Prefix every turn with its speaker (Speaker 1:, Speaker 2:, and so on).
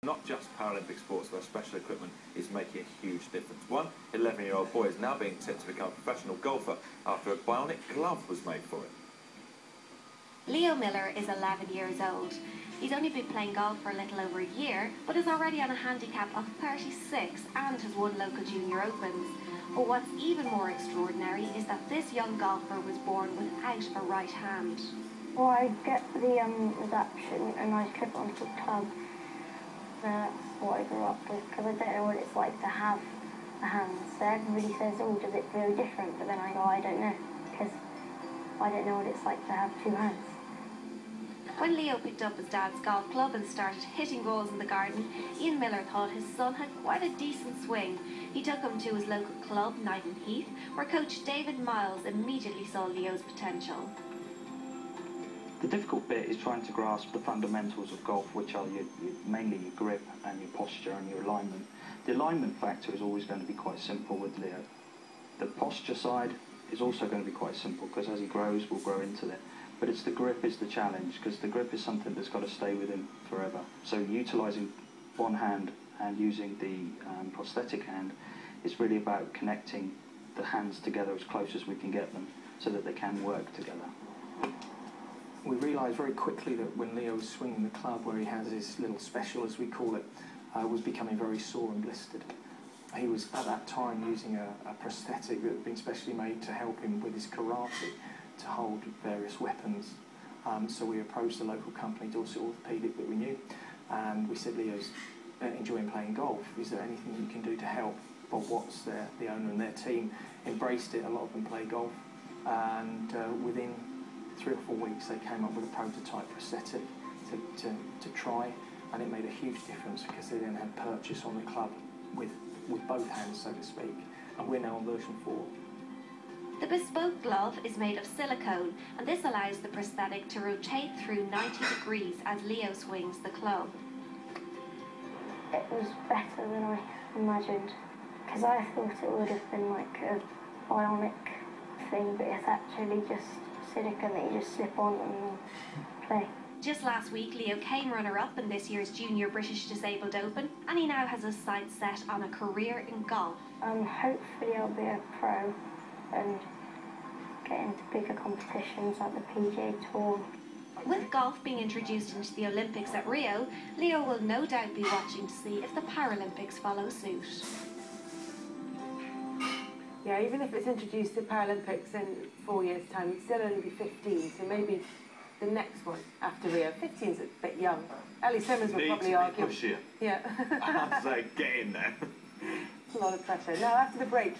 Speaker 1: Not just Paralympic sports where special equipment is making a huge difference. One 11-year-old boy is now being set to become a professional golfer after a bionic glove was made for him.
Speaker 2: Leo Millar is 11 years old. He's only been playing golf for a little over a year, but is already on a handicap of 36 and has won local junior opens. But what's even more extraordinary is that this young golfer was born without a right hand.
Speaker 3: Well, I get the adaptation and I clip it onto the club. That's what I grew up with, because I don't know what it's like to have a hand. So everybody says, oh, does it feel different? But then I go, I don't know, because I don't know what it's like to have two hands.
Speaker 2: When Leo picked up his dad's golf club and started hitting balls in the garden, Ian Millar thought his son had quite a decent swing. He took him to his local club, Knighton Heath, where coach David Miles immediately saw Leo's potential.
Speaker 4: The difficult bit is trying to grasp the fundamentals of golf, which are mainly your grip and your posture and your alignment. The alignment factor is always going to be quite simple with Leo. The posture side is also going to be quite simple, because as he grows, we'll grow into it. But it's the grip is the challenge, because the grip is something that's got to stay with him forever. So utilising one hand and using the prosthetic hand is really about connecting the hands together as close as we can get them so that they can work together.
Speaker 5: We realised very quickly that when Leo was swinging the club, where he has his little special, as we call it, was becoming very sore and blistered. He was at that time using a prosthetic that had been specially made to help him with his karate, to hold various weapons. So we approached the local company, Dorset Orthopaedic, that we knew, and we said, Leo's enjoying playing golf. Is there anything you can do to help? Bob Watts, the owner, and their team embraced it. A lot of them play golf, and within 3 or 4 weeks they came up with a prototype prosthetic to try, and it made a huge difference, because they then had purchase on the club with both hands, so to speak, and we're now on version 4.
Speaker 2: The bespoke glove is made of silicone, and this allows the prosthetic to rotate through 90 degrees as Leo swings the club.
Speaker 3: It was better than I imagined, because I thought it would have been like a bionic thing, but it's actually just silicone that you just slip on and play.
Speaker 2: Just last week, Leo came runner-up in this year's Junior British Disabled Open, and he now has his sights set on a career in golf.
Speaker 3: Hopefully I'll be a pro and get into bigger competitions like the PGA Tour.
Speaker 2: With golf being introduced into the Olympics at Rio, Leo will no doubt be watching to see if the Paralympics follow suit.
Speaker 6: Yeah, even if it's introduced to Paralympics in 4 years' time, he'd still only be 15, so maybe the next one after Rio. 15's a bit young. Ali Simmons would probably argue.
Speaker 1: Push you.
Speaker 6: Yeah.
Speaker 1: I'd say, get in there.
Speaker 6: A lot of pressure. Now, after the break,